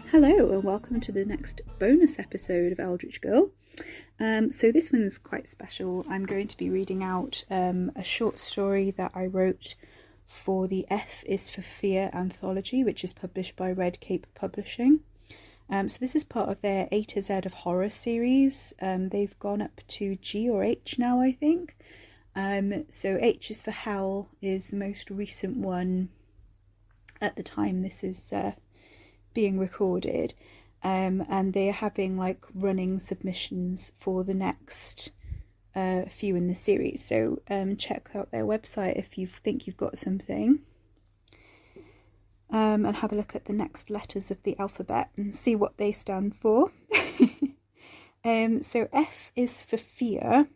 Hello and welcome to the next bonus episode of Eldritch Girl. So this one is quite special. I'm going to be reading out a short story that I wrote for the F is for Fear anthology, which is published by Red Cape Publishing. So this is part of their A to Z of horror series. They've gone up to G or H now, I think. So H is for Hell is the most recent one at the time this is being recorded, and they're having like running submissions for the next few in the series, so check out their website if you think you've got something, and have a look at the next letters of the alphabet and see what they stand for. So F is for Fear,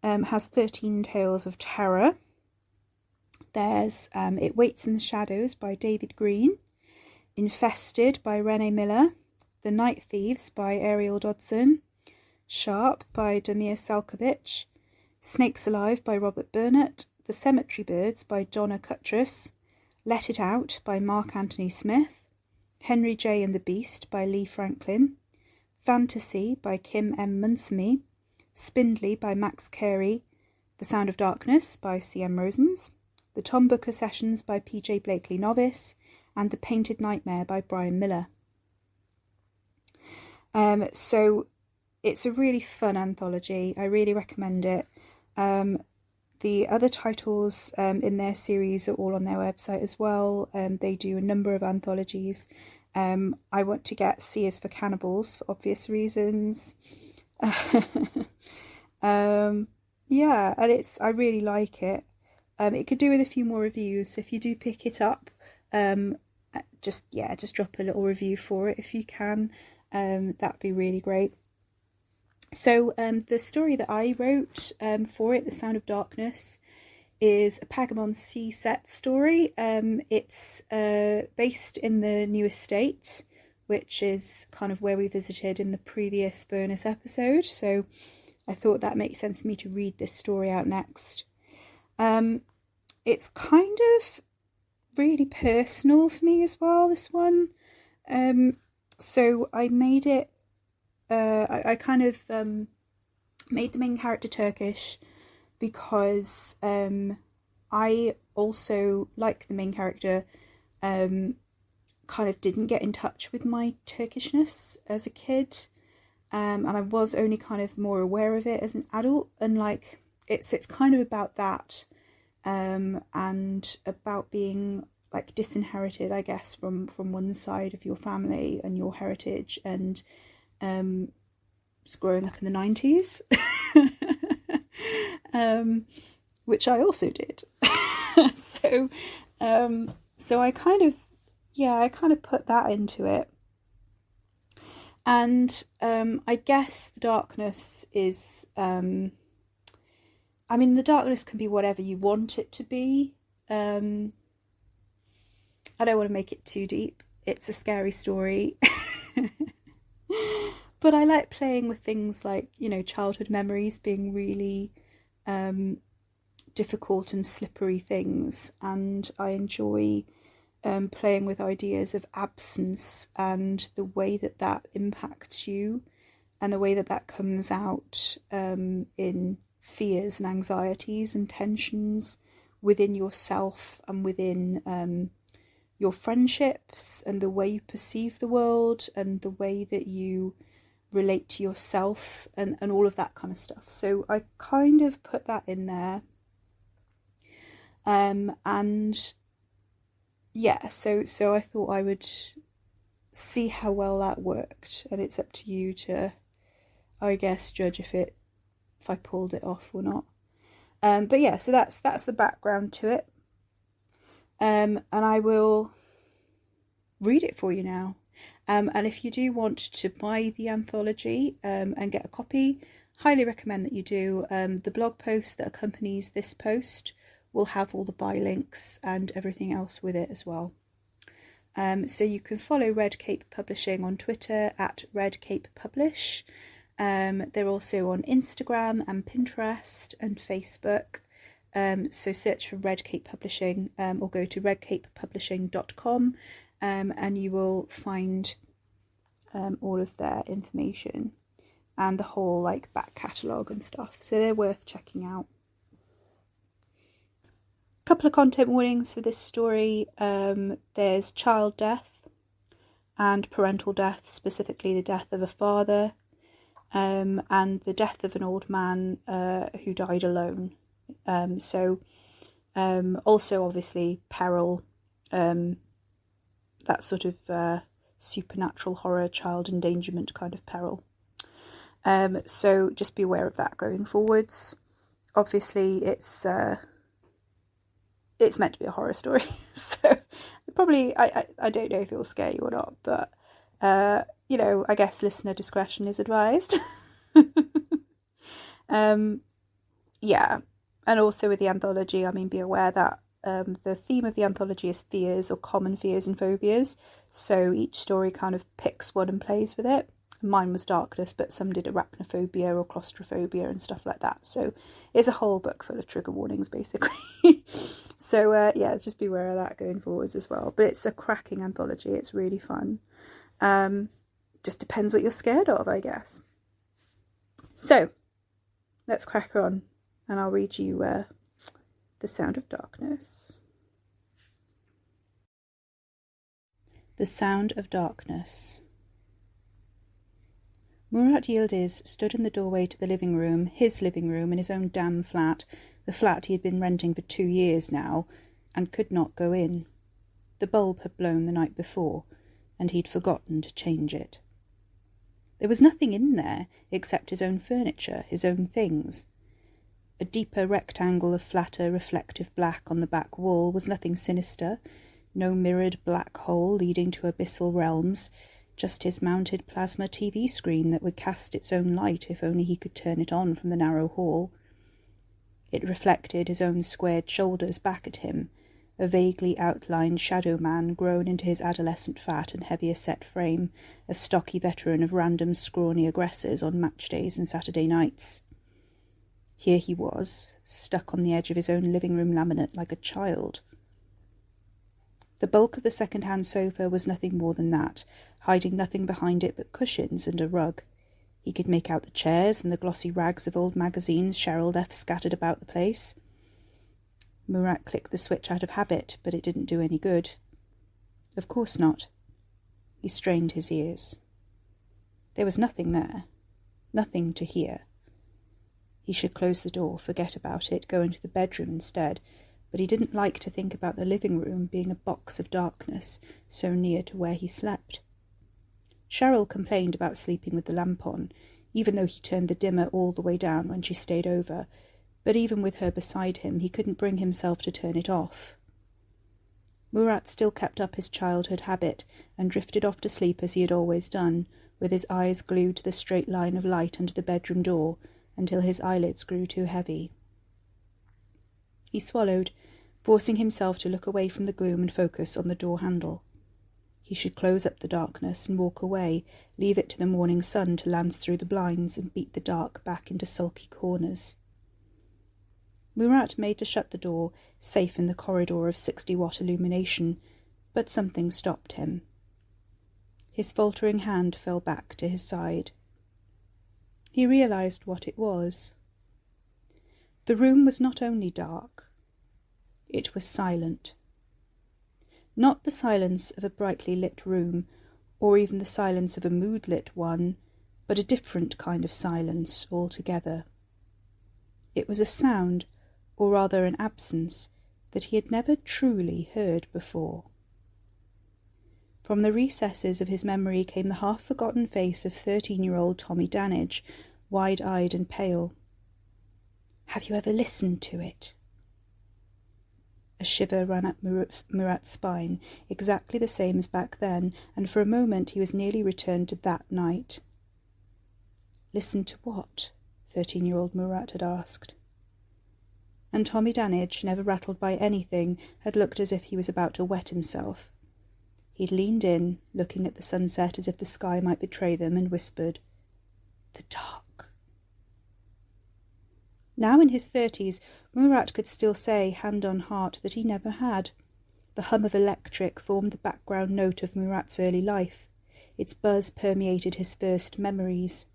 has 13 Tales of Terror. There's It Waits in the Shadows by David Green, Infested by Renee Miller, The Night Thieves by Ariel Dodson, Sharp by Damir Salkovich, Snakes Alive by Robert Burnett, The Cemetery Birds by Donna Cuttress, Let It Out by Mark Anthony Smith, Henry J. and the Beast by Lee Franklin, Fantasy by Kim M. Munsamy, Spindly by Max Carey, The Sound of Darkness by C.M. Rosens, The Tom Booker Sessions by P.J. Blakely Novice, and The Painted Nightmare by Brian Miller. So it's a really fun anthology. I really recommend it. The other titles in their series are all on their website as well. They do a number of anthologies. I want to get C is for Cannibals for obvious reasons. Yeah, and I really like it. It could do with a few more reviews, so if you do pick it up, just drop a little review for it if you can. That'd be really great. So the story that I wrote for it, The Sound of Darkness, is a Pagamon Sea set story. It's based in the New Estate, which is kind of where we visited in the previous bonus episode, so I thought that makes sense for me to read this story out next. It's kind of really personal for me as well, this one. So I made it, I kind of made the main character Turkish because I also, like the main character, kind of didn't get in touch with my Turkishness as a kid, and I was only kind of more aware of it as an adult, and like it's kind of about that. And about being like disinherited, I guess, from one side of your family and your heritage, and just growing up in the 90s, which I also did. So I kind of put that into it, and I guess the darkness is the darkness can be whatever you want it to be. I don't want to make it too deep. It's a scary story. But I like playing with things like, childhood memories being really difficult and slippery things. And I enjoy playing with ideas of absence and the way that impacts you, and the way that comes out in fears and anxieties and tensions within yourself and within your friendships, and the way you perceive the world and the way that you relate to yourself, and all of that kind of stuff. So I kind of put that in there. And yeah, so I thought I would see how well that worked, and it's up to you to, I guess, judge if I pulled it off or not. But yeah, so that's the background to it. And I will read it for you now. And if you do want to buy the anthology and get a copy, highly recommend that you do. The blog post that accompanies this post will have all the buy links and everything else with it as well. So you can follow Red Cape Publishing on Twitter at Red Cape Publish. They're also on Instagram and Pinterest and Facebook. So search for Red Cape Publishing, or go to redcapepublishing.com, and you will find all of their information and the whole like back catalogue and stuff. So they're worth checking out. A couple of content warnings for this story. There's child death and parental death, specifically the death of a father, and the death of an old man who died alone. Also obviously peril, that sort of supernatural horror, child endangerment kind of peril. So just be aware of that going forwards. Obviously it's meant to be a horror story, so probably I don't know if it will scare you or not, but I guess listener discretion is advised. Yeah, and also with the anthology, I mean, be aware that the theme of the anthology is fears or common fears and phobias, so each story kind of picks one and plays with it. Mine was darkness, but some did arachnophobia or claustrophobia and stuff like that, so it's a whole book full of trigger warnings basically. So just be aware of that going forwards as well. But it's a cracking anthology, it's really fun. Just depends what you're scared of, I guess. So let's crack on, and I'll read you The Sound of Darkness. The Sound of Darkness. Murat Yildiz stood in the doorway to the living room, his living room in his own damn flat, the flat he had been renting for 2 years now, and could not go in. The bulb had blown the night before, and he'd forgotten to change it. There was nothing in there except his own furniture, his own things. A deeper rectangle of flatter, reflective black on the back wall was nothing sinister, no mirrored black hole leading to abyssal realms, just his mounted plasma TV screen that would cast its own light if only he could turn it on from the narrow hall. It reflected his own squared shoulders back at him, a vaguely outlined shadow man grown into his adolescent fat and heavier set frame, a stocky veteran of random scrawny aggressors on match days and Saturday nights. Here he was, stuck on the edge of his own living room laminate like a child. The bulk of the second-hand sofa was nothing more than that, hiding nothing behind it but cushions and a rug. He could make out the chairs and the glossy rags of old magazines Cheryl left scattered about the place. Murat clicked the switch out of habit, but it didn't do any good. Of course not. He strained his ears. There was nothing there, nothing to hear. He should close the door, forget about it, go into the bedroom instead, but he didn't like to think about the living room being a box of darkness so near to where he slept. Cheryl complained about sleeping with the lamp on, even though he turned the dimmer all the way down when she stayed over, but even with her beside him, he couldn't bring himself to turn it off. Murat still kept up his childhood habit and drifted off to sleep as he had always done, with his eyes glued to the straight line of light under the bedroom door until his eyelids grew too heavy. He swallowed, forcing himself to look away from the gloom and focus on the door handle. He should close up the darkness and walk away, leave it to the morning sun to lance through the blinds and beat the dark back into sulky corners. Murat made to shut the door, safe in the corridor of 60-watt illumination, but something stopped him. His faltering hand fell back to his side. He realized what it was. The room was not only dark, it was silent. Not the silence of a brightly lit room, or even the silence of a mood-lit one, but a different kind of silence altogether. It was a sound, or rather an absence, that he had never truly heard before. From the recesses of his memory came the half-forgotten face of 13-year-old Tommy Danage, wide-eyed and pale. "Have you ever listened to it?" A shiver ran up Murat's spine, exactly the same as back then, and for a moment he was nearly returned to that night. "Listen to what?" 13-year-old Murat had asked. And Tommy Danage, never rattled by anything, had looked as if he was about to wet himself. He'd leaned in, looking at the sunset as if the sky might betray them, and whispered, "The dark." Now in his 30s, Murat could still say, hand on heart, that he never had. The hum of electric formed the background note of Murat's early life. its buzz permeated his first memories.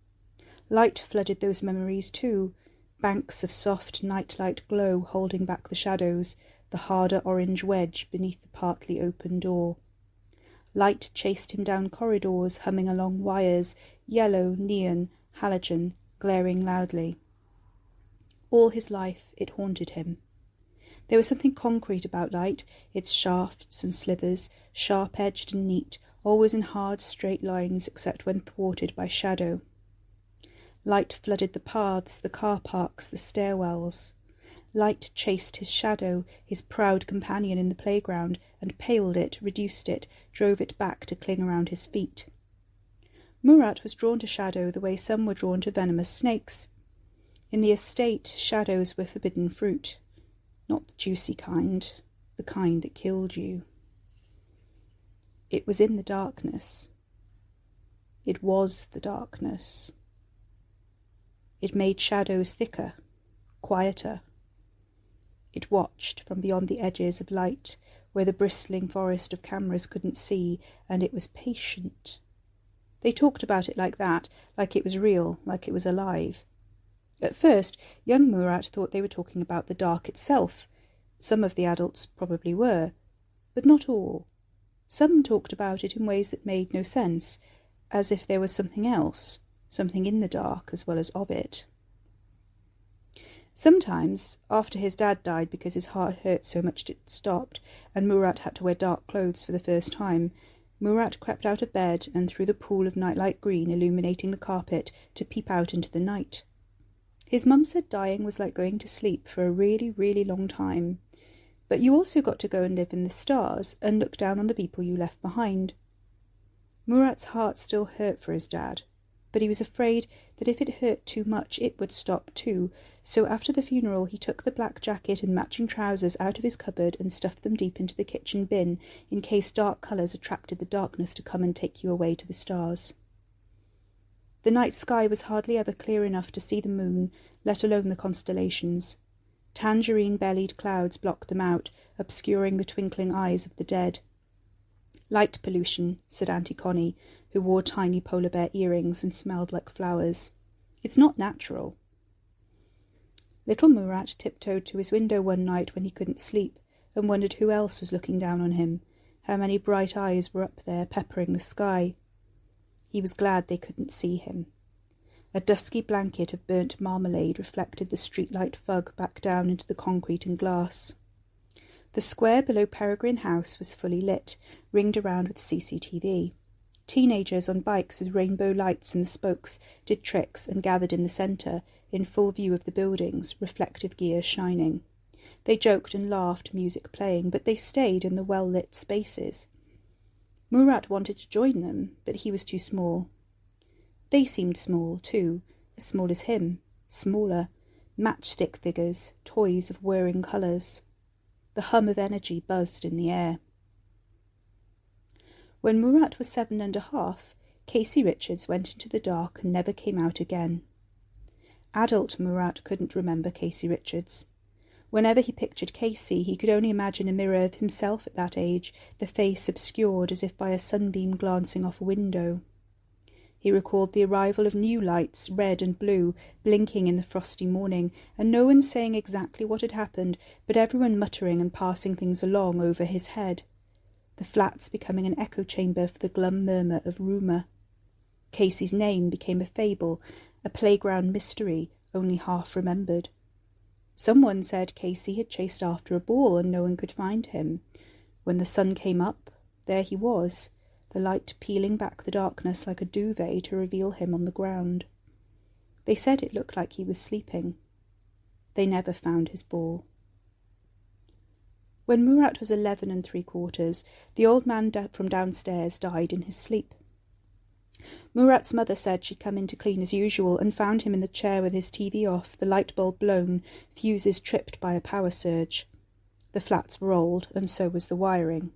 Light flooded those memories too, banks of soft nightlight glow holding back the shadows, the harder orange wedge beneath the partly open door. Light chased him down corridors, humming along wires, yellow, neon, halogen, glaring loudly. All his life it haunted him. There was something concrete about light, its shafts and slivers, sharp-edged and neat, always in hard, straight lines except when thwarted by shadow. Light flooded the paths, the car parks, the stairwells. Light chased his shadow, his proud companion in the playground, and paled it, reduced it, drove it back to cling around his feet. Murat was drawn to shadow the way some were drawn to venomous snakes. In the estate, shadows were forbidden fruit. Not the juicy kind, the kind that killed you. It was in the darkness. It was the darkness. It made shadows thicker, quieter. It watched from beyond the edges of light, where the bristling forest of cameras couldn't see, and it was patient. They talked about it like that, like it was real, like it was alive. At first, young Murat thought they were talking about the dark itself. Some of the adults probably were, but not all. Some talked about it in ways that made no sense, as if there was something else, something in the dark as well as of it. Sometimes, after his dad died because his heart hurt so much it stopped, and Murat had to wear dark clothes for the first time, Murat crept out of bed and through the pool of nightlight green illuminating the carpet to peep out into the night. His mum said dying was like going to sleep for a really, really long time, but you also got to go and live in the stars and look down on the people you left behind. Murat's heart still hurt for his dad, but he was afraid that if it hurt too much it would stop too, so after the funeral he took the black jacket and matching trousers out of his cupboard and stuffed them deep into the kitchen bin in case dark colours attracted the darkness to come and take you away to the stars. The night sky was hardly ever clear enough to see the moon, let alone the constellations. Tangerine-bellied clouds blocked them out, obscuring the twinkling eyes of the dead. Light pollution, said Auntie Connie, who wore tiny polar bear earrings and smelled like flowers. It's not natural. Little Murat tiptoed to his window one night when he couldn't sleep, and wondered who else was looking down on him, how many bright eyes were up there peppering the sky. He was glad they couldn't see him. A dusky blanket of burnt marmalade reflected the streetlight fug back down into the concrete and glass. The square below Peregrine House was fully lit, ringed around with CCTV. Teenagers on bikes with rainbow lights in the spokes did tricks and gathered in the centre, in full view of the buildings, reflective gear shining. They joked and laughed, music playing, but they stayed in the well-lit spaces. Murat wanted to join them, but he was too small. They seemed small, too, as small as him, smaller, matchstick figures, toys of whirring colours. The hum of energy buzzed in the air. When Murat was 7.5, Casey Richards went into the dark and never came out again. Adult Murat couldn't remember Casey Richards. Whenever he pictured Casey, he could only imagine a mirror of himself at that age, the face obscured as if by a sunbeam glancing off a window. He recalled the arrival of new lights, red and blue, blinking in the frosty morning, and no one saying exactly what had happened, but everyone muttering and passing things along over his head. The flats becoming an echo chamber for the glum murmur of rumour. Casey's name became a fable, a playground mystery, only half remembered. Someone said Casey had chased after a ball and no one could find him. When the sun came up, there he was, the light peeling back the darkness like a duvet to reveal him on the ground. They said it looked like he was sleeping. They never found his ball. When Murat was 11 3/4, the old man from downstairs died in his sleep. Murat's mother said she'd come in to clean as usual and found him in the chair with his TV off, the light bulb blown, fuses tripped by a power surge. The flats were old, and so was the wiring.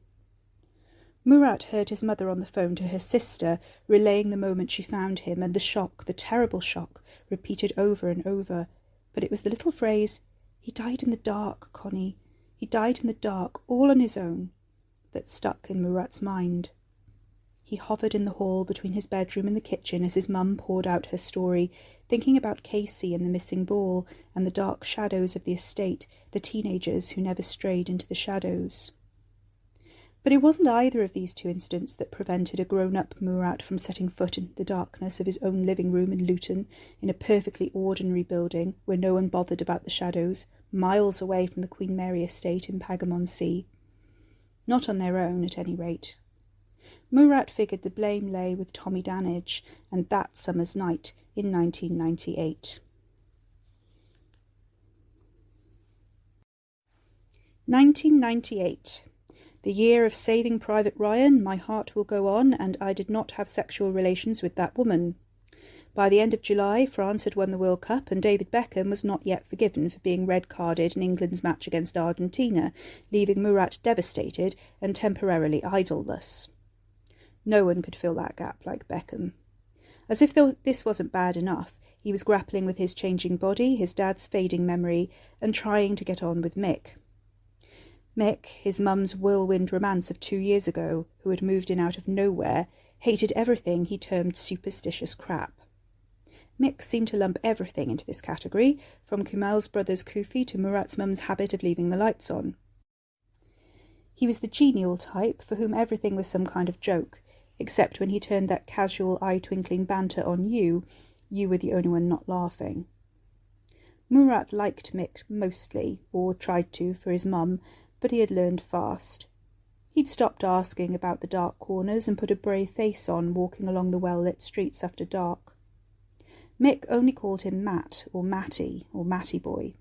Murat heard his mother on the phone to her sister, relaying the moment she found him, and the shock, the terrible shock, repeated over and over. But it was the little phrase, "He died in the dark, Connie. He died in the dark, all on his own," that stuck in Murat's mind. He hovered in the hall between his bedroom and the kitchen as his mum poured out her story, thinking about Casey and the missing ball and the dark shadows of the estate, the teenagers who never strayed into the shadows. But it wasn't either of these two incidents that prevented a grown-up Murat from setting foot in the darkness of his own living room in Luton, in a perfectly ordinary building where no one bothered about the shadows, miles away from the Queen Mary estate in Pagamon-Sea. Not on their own, at any rate. Murat figured the blame lay with Tommy Danage and That Summer's Night in 1998. 1998. The year of Saving Private Ryan, My Heart Will Go On, and I did not have sexual relations with that woman. By the end of July, France had won the World Cup, and David Beckham was not yet forgiven for being red-carded in England's match against Argentina, leaving Murat devastated and temporarily idleless. No one could fill that gap like Beckham. As if this wasn't bad enough, he was grappling with his changing body, his dad's fading memory, and trying to get on with Mick. Mick, his mum's whirlwind romance of 2 years ago, who had moved in out of nowhere, hated everything he termed superstitious crap. Mick seemed to lump everything into this category, from Kumail's brother's kufi to Murat's mum's habit of leaving the lights on. He was the genial type for whom everything was some kind of joke, except when he turned that casual eye-twinkling banter on you were the only one not laughing. Murat liked Mick mostly, or tried to for his mum, but he had learned fast. He'd stopped asking about the dark corners and put a brave face on walking along the well-lit streets after dark. Mick only called him Matt, or Matty, or Matty boy.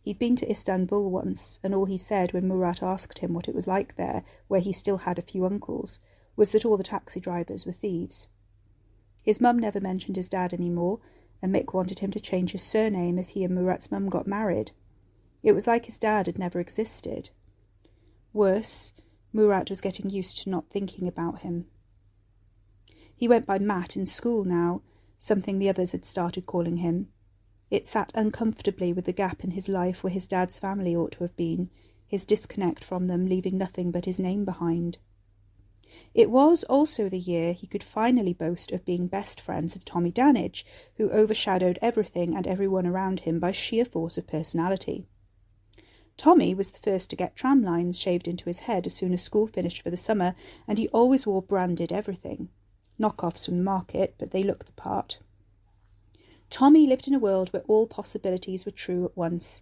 He'd been to Istanbul once, and all he said when Murat asked him what it was like there, where he still had a few uncles, was that all the taxi drivers were thieves. His mum never mentioned his dad any more, and Mick wanted him to change his surname if he and Murat's mum got married. It was like his dad had never existed. Worse, Murat was getting used to not thinking about him. He went by Matt in school now, something the others had started calling him. It sat uncomfortably with the gap in his life where his dad's family ought to have been, his disconnect from them leaving nothing but his name behind. It was also the year he could finally boast of being best friends with Tommy Danage, who overshadowed everything and everyone around him by sheer force of personality. Tommy was the first to get tram lines shaved into his head as soon as school finished for the summer, and he always wore branded everything. Knockoffs from the market, but they looked the part. Tommy lived in a world where all possibilities were true at once.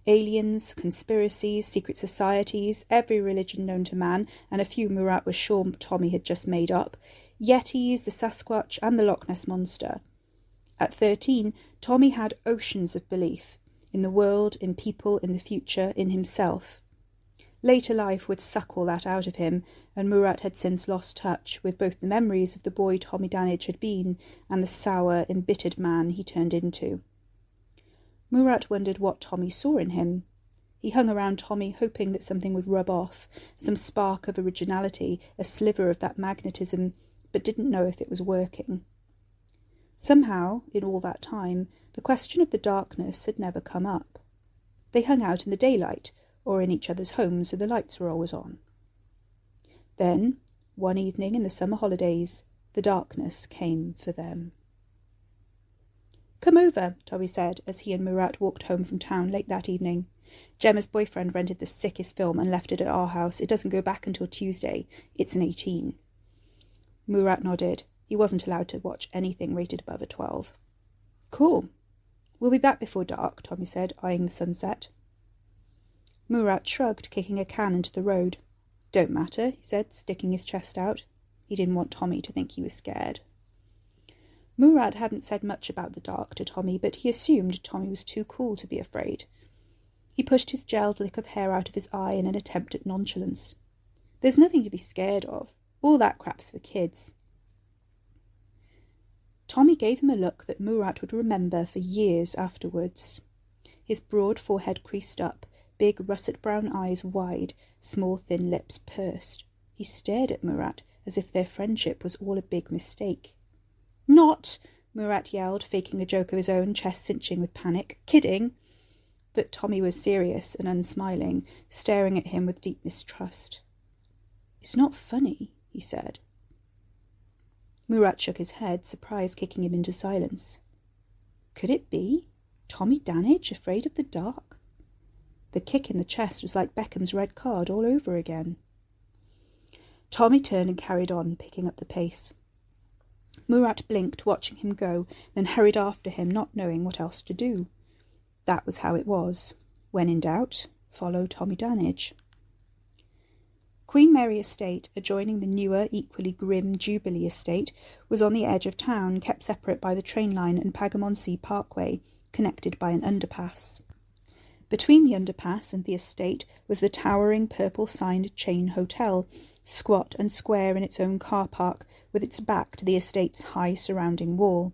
Aliens, conspiracies, secret societies, every religion known to man, and a few Murat was sure Tommy had just made up, Yetis, the Sasquatch, and the Loch Ness Monster. At 13, Tommy had oceans of belief, in the world, in people, in the future, in himself. Later life would suck all that out of him, and Murat had since lost touch with both the memories of the boy Tommy Danage had been and the sour, embittered man he turned into. Murat wondered what Tommy saw in him. He hung around Tommy hoping that something would rub off, some spark of originality, a sliver of that magnetism, but didn't know if it was working. Somehow, in all that time, the question of the darkness had never come up. They hung out in the daylight, or in each other's homes, so the lights were always on. Then, one evening in the summer holidays, the darkness came for them. "Come over," Tommy said, as he and Murat walked home from town late that evening. "Gemma's boyfriend rented the sickest film and left it at our house. It doesn't go back until Tuesday. It's an 18. Murat nodded. He wasn't allowed to watch anything rated above a 12. "Cool. We'll be back before dark," Tommy said, eyeing the sunset. Murat shrugged, kicking a can into the road. "Don't matter," he said, sticking his chest out. He didn't want Tommy to think he was scared. Murat hadn't said much about the dark to Tommy, but he assumed Tommy was too cool to be afraid. He pushed his gelled lick of hair out of his eye in an attempt at nonchalance. "There's nothing to be scared of. All that crap's for kids." Tommy gave him a look that Murat would remember for years afterwards. His broad forehead creased up, big russet-brown eyes wide, small thin lips pursed. He stared at Murat as if their friendship was all a big mistake. "Not!" Murat yelled, faking a joke of his own, chest cinching with panic. "Kidding!" But Tommy was serious and unsmiling, staring at him with deep mistrust. "It's not funny," he said. Murat shook his head, surprise kicking him into silence. Could it be? Tommy Danage, afraid of the dark? The kick in the chest was like Beckham's red card all over again. Tommy turned and carried on, picking up the pace. Murat blinked, watching him go, then hurried after him, not knowing what else to do. That was how it was. When in doubt, follow Tommy Danage. Queen Mary Estate, adjoining the newer, equally grim Jubilee Estate, was on the edge of town, kept separate by the train line and Pagamonsey Parkway, connected by an underpass. Between the underpass and the estate was the towering purple-signed chain hotel, squat and square in its own car park, with its back to the estate's high surrounding wall.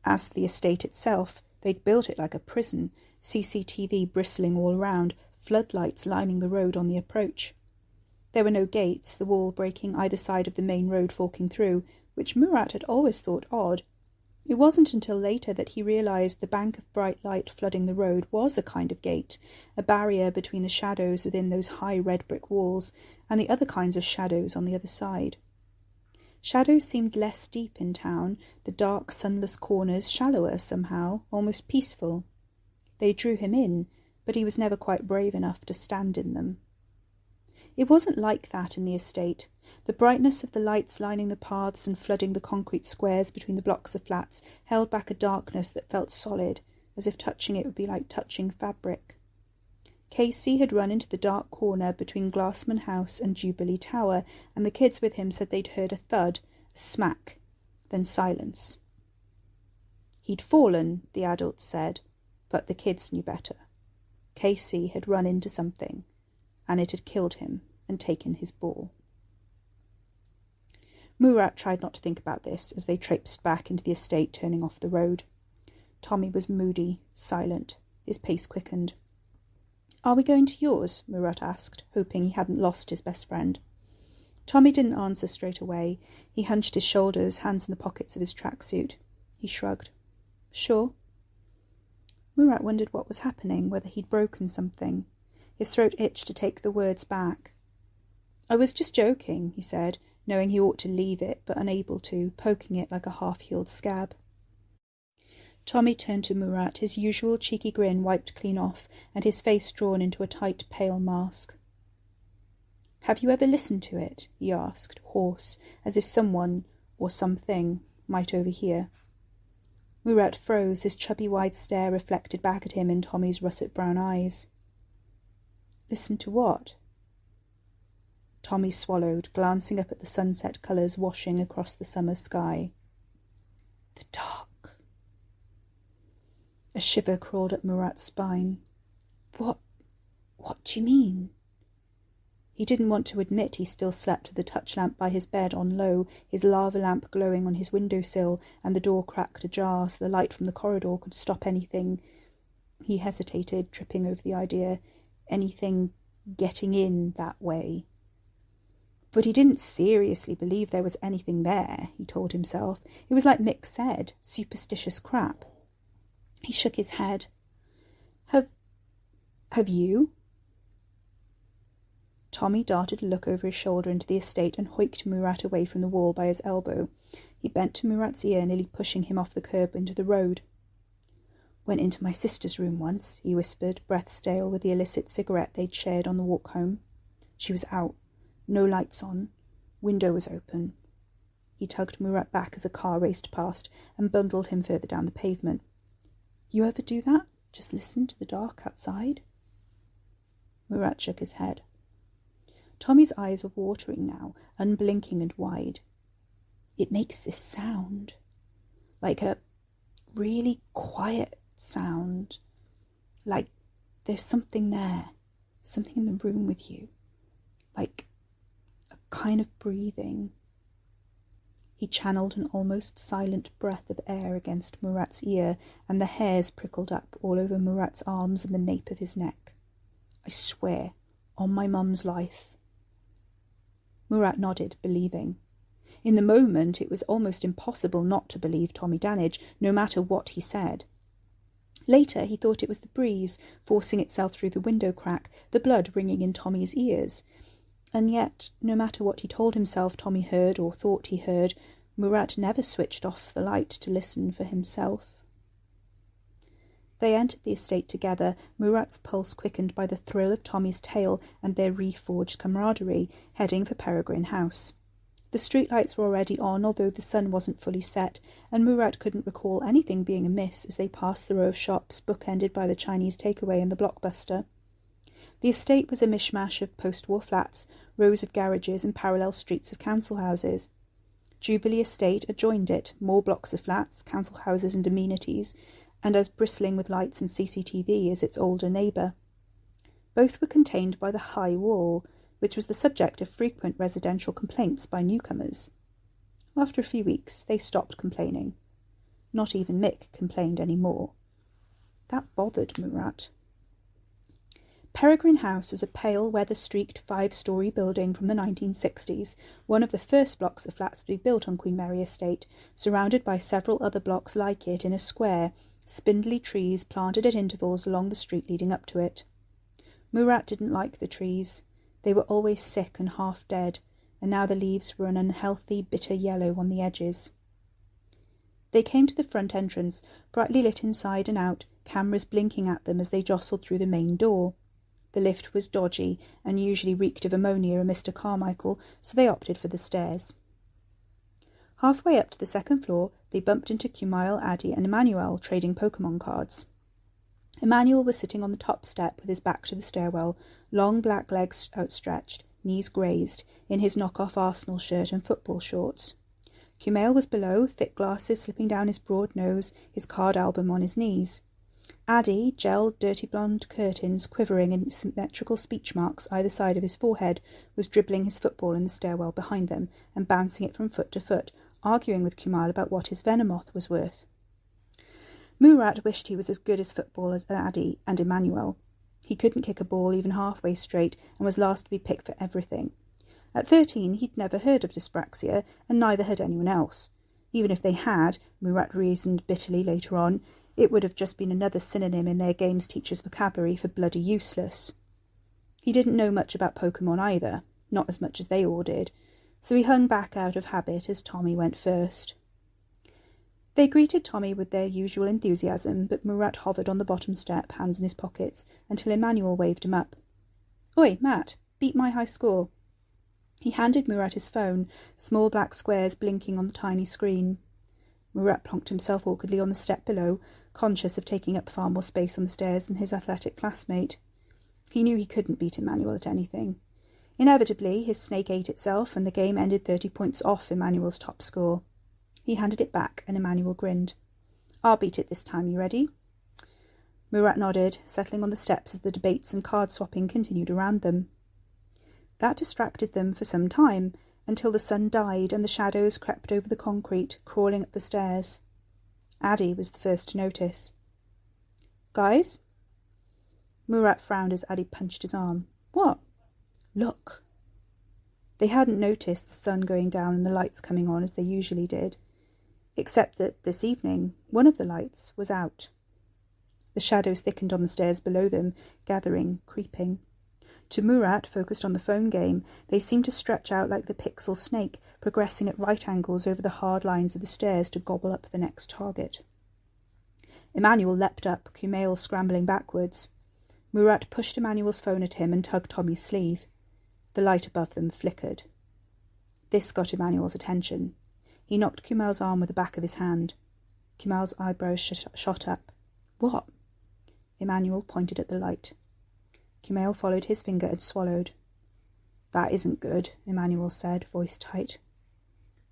As for the estate itself, they'd built it like a prison, CCTV bristling all round, floodlights lining the road on the approach. There were no gates, the wall breaking either side of the main road forking through, which Murat had always thought odd. It wasn't until later that he realised the bank of bright light flooding the road was a kind of gate, a barrier between the shadows within those high red brick walls and the other kinds of shadows on the other side. Shadows seemed less deep in town, the dark, sunless corners shallower somehow, almost peaceful. They drew him in, but he was never quite brave enough to stand in them. It wasn't like that in the estate. The brightness of the lights lining the paths and flooding the concrete squares between the blocks of flats held back a darkness that felt solid, as if touching it would be like touching fabric. Casey had run into the dark corner between Glassman House and Jubilee Tower, and the kids with him said they'd heard a thud, a smack, then silence. He'd fallen, the adults said, but the kids knew better. Casey had run into something, and it had killed him and taken his ball. Murat tried not to think about this as they traipsed back into the estate, turning off the road. Tommy was moody, silent. His pace quickened. "Are we going to yours?" Murat asked, hoping he hadn't lost his best friend. Tommy didn't answer straight away. He hunched his shoulders, hands in the pockets of his tracksuit. He shrugged. "Sure." Murat wondered what was happening, whether he'd broken something. His throat itched to take the words back. "I was just joking," he said, knowing he ought to leave it, but unable to, poking it like a half-healed scab. Tommy turned to Murat, his usual cheeky grin wiped clean off, and his face drawn into a tight, pale mask. "Have you ever listened to it?" he asked, hoarse, as if someone, or something, might overhear. Murat froze, his chubby wide stare reflected back at him in Tommy's russet-brown eyes. "Listen to what?" Tommy swallowed, glancing up at the sunset colours washing across the summer sky. "The dark." A shiver crawled up Murat's spine. What do you mean?" He didn't want to admit he still slept with the touch lamp by his bed on low, his lava lamp glowing on his windowsill, and the door cracked ajar so the light from the corridor could stop anything. He hesitated, tripping over the idea. Anything getting in that way. But he didn't seriously believe there was anything there, he told himself. It was like Mick said, superstitious crap. He shook his head. Have you?" Tommy darted a look over his shoulder into the estate and hoiked Murat away from the wall by his elbow. He bent to Murat's ear, nearly pushing him off the curb into the road. "Went into my sister's room once," he whispered, breath stale with the illicit cigarette they'd shared on the walk home. "She was out. No lights on. Window was open." He tugged Murat back as a car raced past and bundled him further down the pavement. "You ever do that? Just listen to the dark outside?" Murat shook his head. Tommy's eyes were watering now, unblinking and wide. "It makes this sound. Like a really quiet sound. Like there's something there. Something in the room with you. Like a kind of breathing." He channeled an almost silent breath of air against Murat's ear, and the hairs prickled up all over Murat's arms and the nape of his neck. "I swear, on my mum's life." Murat nodded, believing. In the moment, it was almost impossible not to believe Tommy Danage, no matter what he said. Later, he thought it was the breeze, forcing itself through the window crack, the blood ringing in Tommy's ears. And yet, no matter what he told himself Tommy heard or thought he heard, Murat never switched off the light to listen for himself. They entered the estate together, Murat's pulse quickened by the thrill of Tommy's tale and their reforged camaraderie, heading for Peregrine House. The streetlights were already on, although the sun wasn't fully set, and Murat couldn't recall anything being amiss as they passed the row of shops bookended by the Chinese takeaway and the Blockbuster. The estate was a mishmash of post-war flats, rows of garages and parallel streets of council houses. Jubilee Estate adjoined it, more blocks of flats, council houses and amenities, and as bristling with lights and CCTV as its older neighbour. Both were contained by the high wall, which was the subject of frequent residential complaints by newcomers. After a few weeks, they stopped complaining. Not even Mick complained any more. That bothered Murat. Peregrine House was a pale, weather-streaked 5-storey building from the 1960s, one of the first blocks of flats to be built on Queen Mary Estate, surrounded by several other blocks like it in a square, spindly trees planted at intervals along the street leading up to it. Murat didn't like the trees. They were always sick and half dead, and now the leaves were an unhealthy, bitter yellow on the edges. They came to the front entrance, brightly lit inside and out, cameras blinking at them as they jostled through the main door. The lift was dodgy and usually reeked of ammonia and Mr. Carmichael, so they opted for the stairs. Halfway up to the second floor, they bumped into Kumail, Addy and Emmanuel trading Pokemon cards. Emmanuel was sitting on the top step with his back to the stairwell, long black legs outstretched, knees grazed, in his knockoff Arsenal shirt and football shorts. Kumail was below, thick glasses slipping down his broad nose, his card album on his knees. Addy, gelled, dirty blonde curtains quivering in symmetrical speech marks either side of his forehead, was dribbling his football in the stairwell behind them and bouncing it from foot to foot, arguing with Kumail about what his Venomoth was worth. Murat wished he was as good as football as Addy and Emmanuel. He couldn't kick a ball even halfway straight and was last to be picked for everything. At 13 he'd never heard of dyspraxia, and neither had anyone else. Even if they had, Murat reasoned bitterly later on, it would have just been another synonym in their games teacher's vocabulary for bloody useless. He didn't know much about Pokemon either, not as much as they all did, so he hung back out of habit as Tommy went first. They greeted Tommy with their usual enthusiasm, but Murat hovered on the bottom step, hands in his pockets, until Emmanuel waved him up. "Oi, Matt, beat my high score." He handed Murat his phone, small black squares blinking on the tiny screen. Murat plonked himself awkwardly on the step below, conscious of taking up far more space on the stairs than his athletic classmate. He knew he couldn't beat Emmanuel at anything. Inevitably, his snake ate itself, and the game ended 30 points off Emmanuel's top score. He handed it back, and Emmanuel grinned. "I'll beat it this time, you ready?" Murat nodded, settling on the steps as the debates and card-swapping continued around them. That distracted them for some time, until the sun died and the shadows crept over the concrete, crawling up the stairs. Addy was the first to notice. "Guys?" Murat frowned as Addy punched his arm. "What?" "Look." They hadn't noticed the sun going down and the lights coming on as they usually did, except that this evening one of the lights was out. The shadows thickened on the stairs below them, gathering, creeping. To Murat, focused on the phone game, they seemed to stretch out like the pixel snake, progressing at right angles over the hard lines of the stairs to gobble up the next target. Emmanuel leapt up, Kumail scrambling backwards. Murat pushed Emmanuel's phone at him and tugged Tommy's sleeve. The light above them flickered. This got Emmanuel's attention. He knocked Kumail's arm with the back of his hand. Kumail's eyebrows shot up. "What?" Emmanuel pointed at the light. Kumail followed his finger and swallowed. "That isn't good," Emmanuel said, voice tight.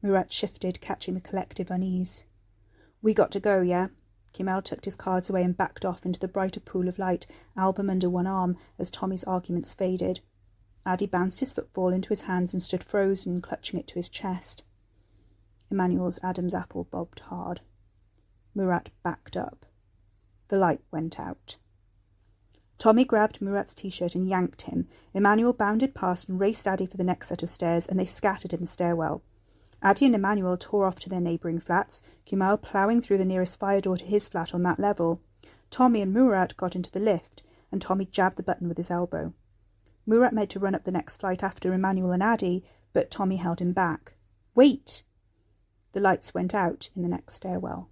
Murat shifted, catching the collective unease. "We got to go, yeah?" Kumail tucked his cards away and backed off into the brighter pool of light, album under one arm, as Tommy's arguments faded. Addy bounced his football into his hands and stood frozen, clutching it to his chest. Emmanuel's Adam's apple bobbed hard. Murat backed up. The light went out. Tommy grabbed Murat's t-shirt and yanked him. Emmanuel bounded past and raced Addy for the next set of stairs, and they scattered in the stairwell. Addy and Emmanuel tore off to their neighbouring flats, Kumail ploughing through the nearest fire door to his flat on that level. Tommy and Murat got into the lift, and Tommy jabbed the button with his elbow. Murat made to run up the next flight after Emmanuel and Addy, but Tommy held him back. "Wait!" The lights went out in the next stairwell.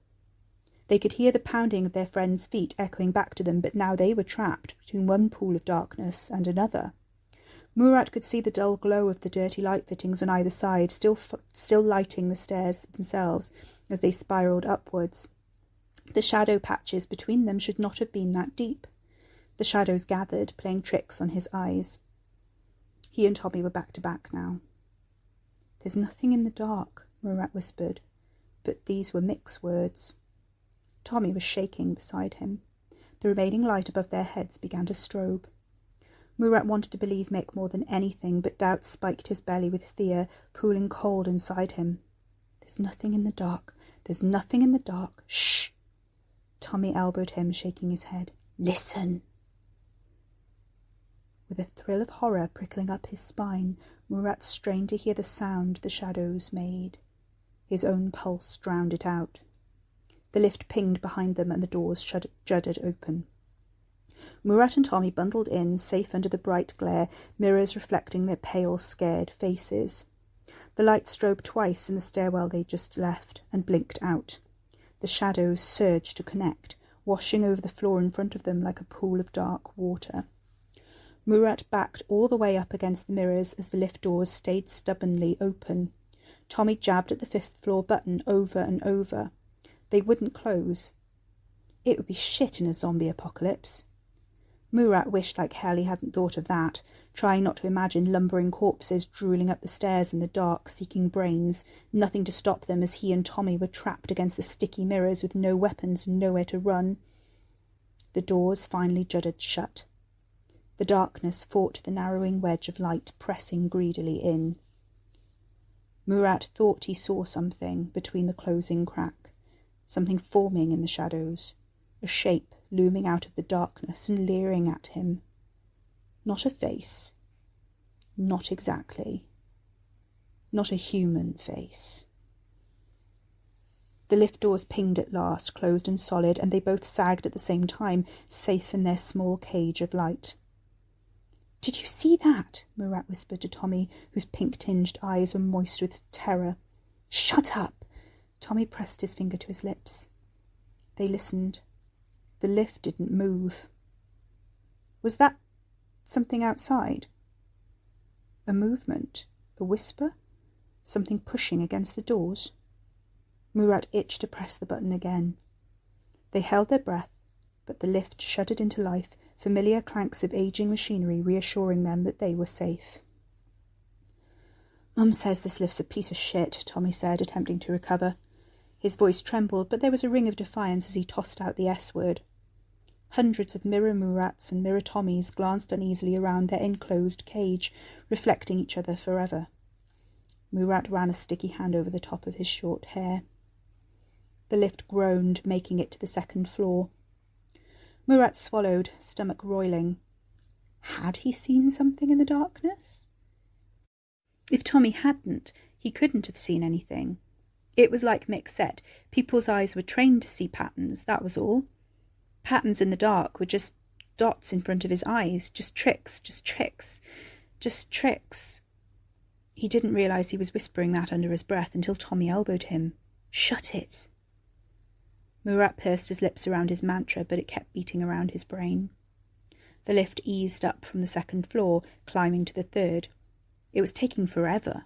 They could hear the pounding of their friends' feet echoing back to them, but now they were trapped between one pool of darkness and another. Murat could see the dull glow of the dirty light fittings on either side, still lighting the stairs themselves as they spiralled upwards. The shadow patches between them should not have been that deep. The shadows gathered, playing tricks on his eyes. He and Tommy were back to back now. "There's nothing in the dark," Murat whispered, but these were Mick's words. Tommy was shaking beside him. The remaining light above their heads began to strobe. Murat wanted to believe Mick more than anything, but doubt spiked his belly with fear, pooling cold inside him. "There's nothing in the dark. There's nothing in the dark. Shh!" Tommy elbowed him, shaking his head. "Listen!" With a thrill of horror prickling up his spine, Murat strained to hear the sound the shadows made. His own pulse drowned it out. The lift pinged behind them and the doors juddered open. Murat and Tommy bundled in, safe under the bright glare, mirrors reflecting their pale, scared faces. The light strobed twice in the stairwell they'd just left and blinked out. The shadows surged to connect, washing over the floor in front of them like a pool of dark water. Murat backed all the way up against the mirrors as the lift doors stayed stubbornly open. Tommy jabbed at the 5th floor button over and over. They wouldn't close. It would be shit in a zombie apocalypse. Murat wished like hell he hadn't thought of that, trying not to imagine lumbering corpses drooling up the stairs in the dark, seeking brains, nothing to stop them as he and Tommy were trapped against the sticky mirrors with no weapons and nowhere to run. The doors finally juddered shut. The darkness fought the narrowing wedge of light, pressing greedily in. Murat thought he saw something between the closing crack, something forming in the shadows, a shape looming out of the darkness and leering at him. Not a face. Not exactly. Not a human face. The lift doors pinged at last, closed and solid, and they both sagged at the same time, safe in their small cage of light. "Did you see that?" Murat whispered to Tommy, whose pink-tinged eyes were moist with terror. "Shut up!" Tommy pressed his finger to his lips. They listened. The lift didn't move. Was that something outside? A movement? A whisper? Something pushing against the doors? Murat itched to press the button again. They held their breath, but the lift shuddered into life, familiar clanks of aging machinery reassuring them that they were safe. "Mum says this lift's a piece of shit," Tommy said, attempting to recover. His voice trembled, but there was a ring of defiance as he tossed out the S-word. Hundreds of mirror Murats and mirror Tommies glanced uneasily around their enclosed cage, reflecting each other forever. Murat ran a sticky hand over the top of his short hair. The lift groaned, making it to the 2nd floor. Murat swallowed, stomach roiling. Had he seen something in the darkness? If Tommy hadn't, he couldn't have seen anything. It was like Mick said, people's eyes were trained to see patterns, that was all. Patterns in the dark were just dots in front of his eyes, just tricks, just tricks, just tricks. He didn't realise he was whispering that under his breath until Tommy elbowed him. "Shut it!" Murat pursed his lips around his mantra, but it kept beating around his brain. The lift eased up from the 2nd floor, climbing to the 3rd. It was taking forever.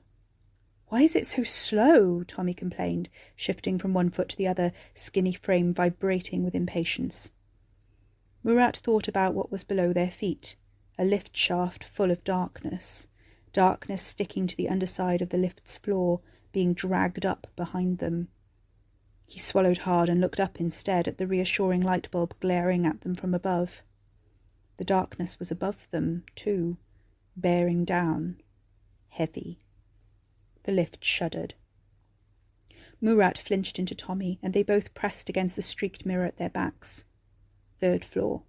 "Why is it so slow?" Tommy complained, shifting from one foot to the other, skinny frame vibrating with impatience. Murat thought about what was below their feet, a lift shaft full of darkness, darkness sticking to the underside of the lift's floor, being dragged up behind them. He swallowed hard and looked up instead at the reassuring light bulb glaring at them from above. The darkness was above them, too, bearing down, heavy. The lift shuddered. Murat flinched into Tommy, and they both pressed against the streaked mirror at their backs. 3rd floor.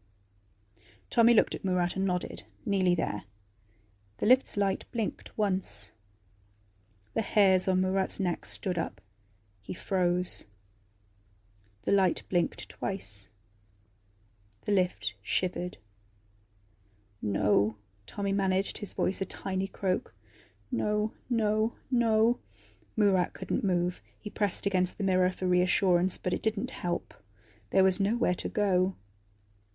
Tommy looked at Murat and nodded, nearly there. The lift's light blinked once. The hairs on Murat's neck stood up. He froze. The light blinked twice. The lift shivered. "No," Tommy managed, his voice a tiny croak. "No, no, no." Murat couldn't move. He pressed against the mirror for reassurance, but it didn't help. There was nowhere to go.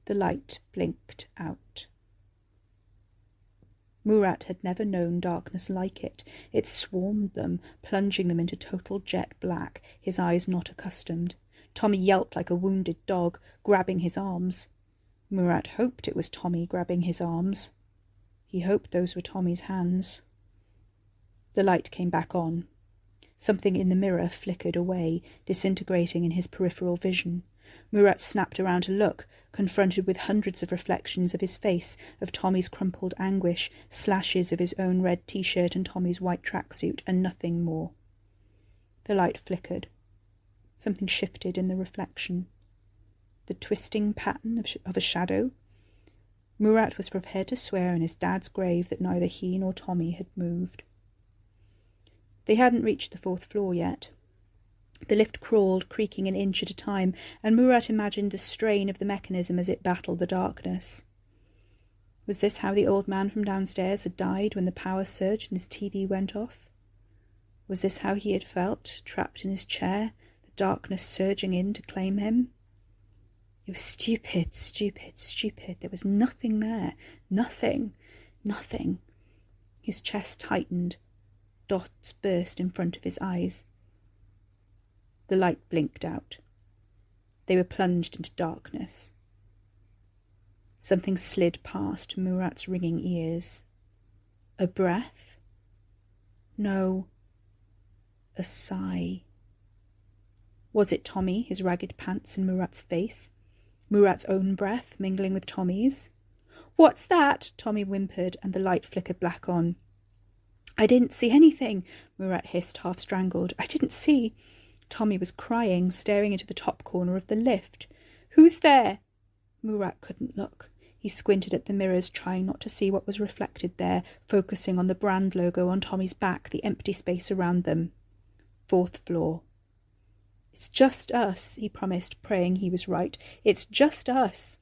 The light blinked out. Murat had never known darkness like it. It swarmed them, plunging them into total jet black, his eyes not accustomed. Tommy yelped like a wounded dog, grabbing his arms. Murat hoped it was Tommy grabbing his arms. He hoped those were Tommy's hands. The light came back on. Something in the mirror flickered away, disintegrating in his peripheral vision. Murat snapped around to look, confronted with hundreds of reflections of his face, of Tommy's crumpled anguish, slashes of his own red t-shirt and Tommy's white tracksuit, and nothing more. The light flickered. Something shifted in the reflection. The twisting pattern of a shadow. Murat was prepared to swear in his dad's grave that neither he nor Tommy had moved. They hadn't reached the 4th floor yet. The lift crawled, creaking an inch at a time, and Murat imagined the strain of the mechanism as it battled the darkness. Was this how the old man from downstairs had died when the power surged and his TV went off? Was this how he had felt, trapped in his chair, the darkness surging in to claim him? It was stupid, stupid, stupid. There was nothing there. Nothing. Nothing. His chest tightened. Dots burst in front of his eyes. The light blinked out. They were plunged into darkness. Something slid past Murat's ringing ears. A breath? No. A sigh. Was it Tommy, his ragged pants and Murat's face? Murat's own breath mingling with Tommy's? "What's that?" Tommy whimpered, and the light flickered black on. "I didn't see anything," Murat hissed, half-strangled. "I didn't see." Tommy was crying, staring into the top corner of the lift. "Who's there?" Murat couldn't look. He squinted at the mirrors, trying not to see what was reflected there, focusing on the brand logo on Tommy's back, the empty space around them. 4th floor. "It's just us," he promised, praying he was right. "It's just us."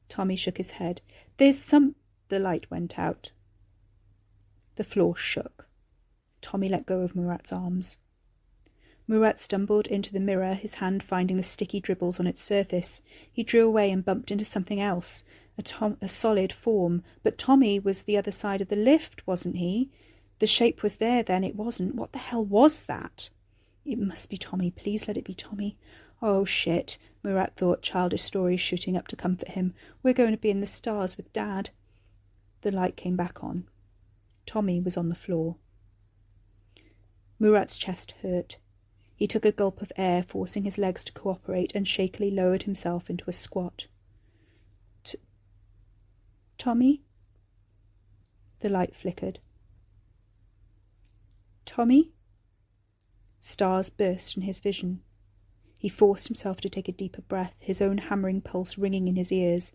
Tommy shook his head. The light went out. The floor shook. Tommy let go of Murat's arms. Murat stumbled into the mirror, his hand finding the sticky dribbles on its surface. He drew away and bumped into something else, a solid form. But Tommy was the other side of the lift, wasn't he? The shape was there then, it wasn't. What the hell was that? It must be Tommy. Please let it be Tommy. Oh, shit, Murat thought, childish stories shooting up to comfort him. We're going to be in the stars with Dad. The light came back on. Tommy was on the floor. Murat's chest hurt. He took a gulp of air, forcing his legs to cooperate, and shakily lowered himself into a squat. "Tommy?" The light flickered. "Tommy?" Stars burst in his vision. He forced himself to take a deeper breath, his own hammering pulse ringing in his ears.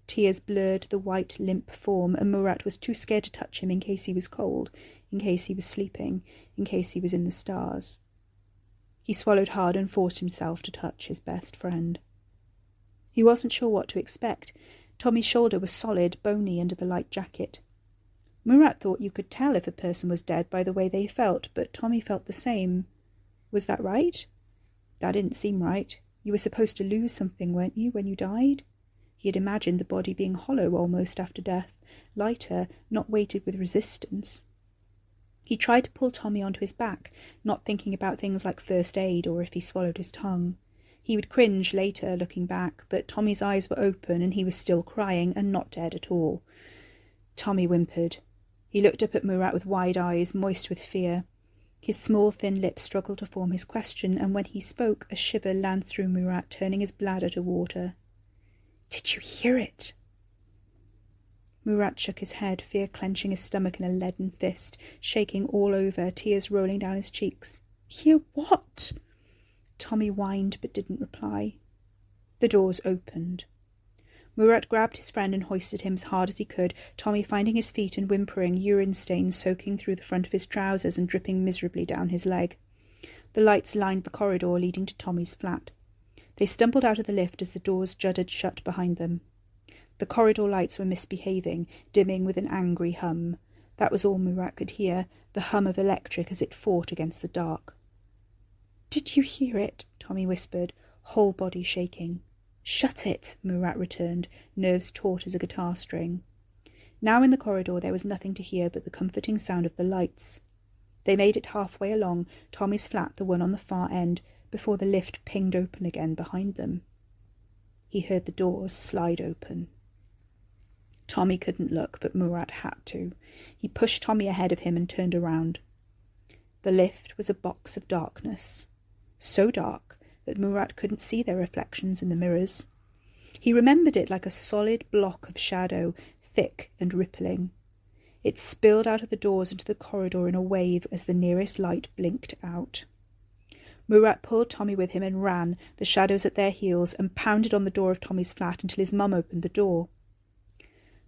Tears blurred the white, limp form, and Murat was too scared to touch him in case he was cold, in case he was sleeping, in case he was in the stars. He swallowed hard and forced himself to touch his best friend. He wasn't sure what to expect. Tommy's shoulder was solid, bony under the light jacket. Murat thought you could tell if a person was dead by the way they felt, but Tommy felt the same. Was that right? That didn't seem right. You were supposed to lose something, weren't you, when you died? He had imagined the body being hollow almost after death, lighter, not weighted with resistance. He tried to pull Tommy onto his back, not thinking about things like first aid or if he swallowed his tongue. He would cringe later, looking back, but Tommy's eyes were open and he was still crying and not dead at all. Tommy whimpered. He looked up at Murat with wide eyes, moist with fear. His small, thin lips struggled to form his question, and when he spoke, a shiver ran through Murat, turning his bladder to water. "Did you hear it?" Murat shook his head, fear clenching his stomach in a leaden fist, shaking all over, tears rolling down his cheeks. "Hear what?" Tommy whined but didn't reply. The doors opened. Murat grabbed his friend and hoisted him as hard as he could, Tommy finding his feet and whimpering, urine stains soaking through the front of his trousers and dripping miserably down his leg. The lights lined the corridor leading to Tommy's flat. They stumbled out of the lift as the doors juddered shut behind them. The corridor lights were misbehaving, dimming with an angry hum. That was all Murat could hear, the hum of electric as it fought against the dark. "Did you hear it?" Tommy whispered, whole body shaking. "Shut it," Murat returned, nerves taut as a guitar string. Now in the corridor there was nothing to hear but the comforting sound of the lights. They made it halfway along Tommy's flat, the one on the far end, before the lift pinged open again behind them. He heard the doors slide open. Tommy couldn't look, but Murat had to. He pushed Tommy ahead of him and turned around. The lift was a box of darkness, so dark that Murat couldn't see their reflections in the mirrors. He remembered it like a solid block of shadow, thick and rippling. It spilled out of the doors into the corridor in a wave as the nearest light blinked out. Murat pulled Tommy with him and ran, the shadows at their heels, and pounded on the door of Tommy's flat until his mum opened the door.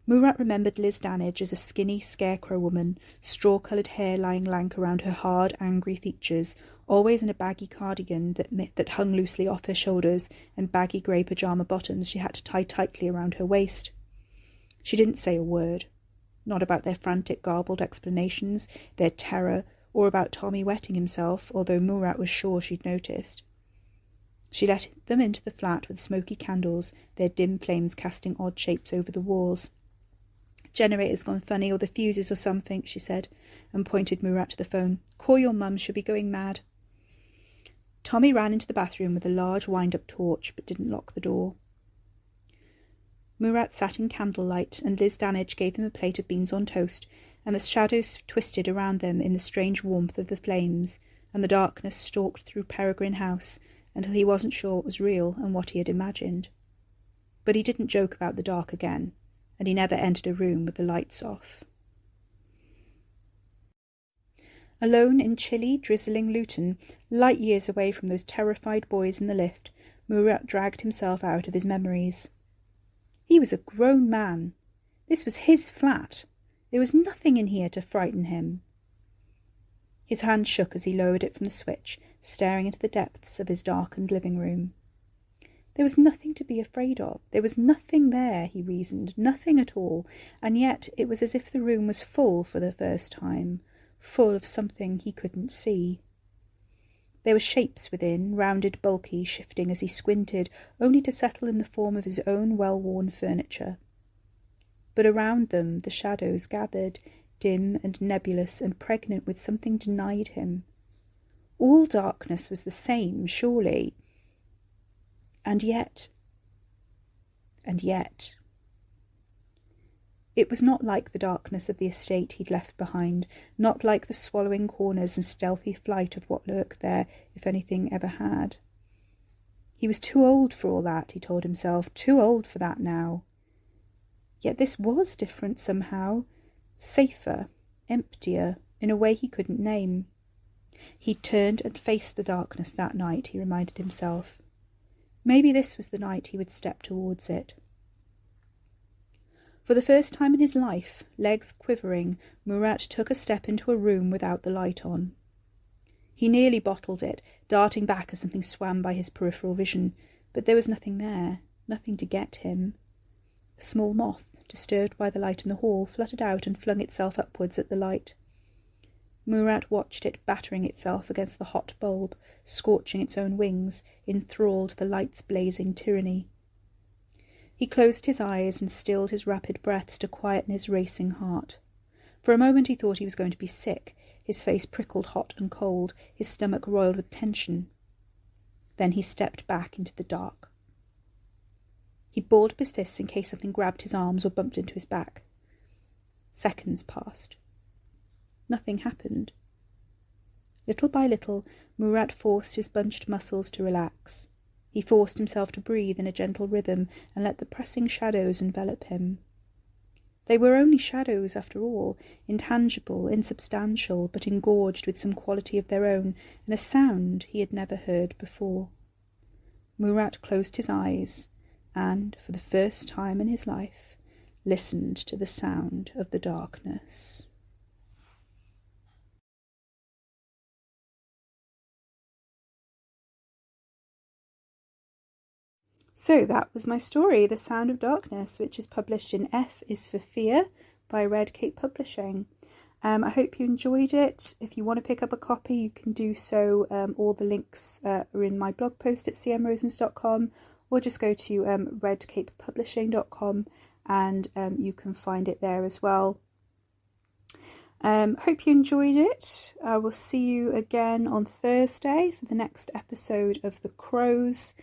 Murat remembered Liz Danage as a skinny scarecrow woman, straw-coloured hair lying lank around her hard, angry features, always in a baggy cardigan that hung loosely off her shoulders, and baggy grey pyjama bottoms she had to tie tightly around her waist. She didn't say a word, not about their frantic, garbled explanations, their terror, or about Tommy wetting himself, although Murat was sure she'd noticed. She let them into the flat with smoky candles, their dim flames casting odd shapes over the walls. "Generator's gone funny, or the fuses or something," she said, and pointed Murat to the phone. "Call your mum, she'll be going mad." Tommy ran into the bathroom with a large wind-up torch, but didn't lock the door. Murat sat in candlelight, and Liz Danage gave them a plate of beans on toast, and the shadows twisted around them in the strange warmth of the flames, and the darkness stalked through Peregrine House until he wasn't sure what was real and what he had imagined. But he didn't joke about the dark again, and he never entered a room with the lights off. Alone in chilly, drizzling Luton, light years away from those terrified boys in the lift, Murat dragged himself out of his memories. He was a grown man. This was his flat. There was nothing in here to frighten him. His hand shook as he lowered it from the switch, staring into the depths of his darkened living room. There was nothing to be afraid of. There was nothing there, he reasoned, nothing at all, and yet it was as if the room was full for the first time, full of something he couldn't see. There were shapes within, rounded, bulky, shifting as he squinted, only to settle in the form of his own well-worn furniture. But around them the shadows gathered, dim and nebulous and pregnant with something denied him. All darkness was the same, surely. And yet. It was not like the darkness of the estate he'd left behind, not like the swallowing corners and stealthy flight of what lurked there, if anything ever had. He was too old for all that, he told himself, too old for that now. Yet this was different somehow, safer, emptier, in a way he couldn't name. He'd turned and faced the darkness that night, he reminded himself. Maybe this was the night he would step towards it. For the first time in his life, legs quivering, Murat took a step into a room without the light on. He nearly bottled it, darting back as something swam by his peripheral vision, but there was nothing there, nothing to get him. A small moth, disturbed by the light in the hall, fluttered out and flung itself upwards at the light. Murat watched it battering itself against the hot bulb, scorching its own wings, enthralled to the light's blazing tyranny. He closed his eyes and stilled his rapid breaths to quieten his racing heart. For a moment he thought he was going to be sick, his face prickled hot and cold, his stomach roiled with tension. Then he stepped back into the dark. He balled up his fists in case something grabbed his arms or bumped into his back. Seconds passed. Nothing happened. Little by little, Murat forced his bunched muscles to relax. He forced himself to breathe in a gentle rhythm and let the pressing shadows envelop him. They were only shadows, after all, intangible, insubstantial, but engorged with some quality of their own, and a sound he had never heard before. Murat closed his eyes and, for the first time in his life, listened to the sound of the darkness. So that was my story, The Sound of Darkness, which is published in F is for Fear by Red Cape Publishing. I hope you enjoyed it. If you want to pick up a copy, you can do so. All the links are in my blog post at cmrosens.com, or just go to redcapepublishing.com and you can find it there as well. Hope you enjoyed it. I will see you again on Thursday for the next episode of The Crows,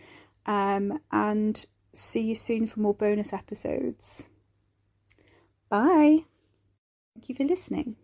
and see you soon for more bonus episodes. Bye. Thank you for listening.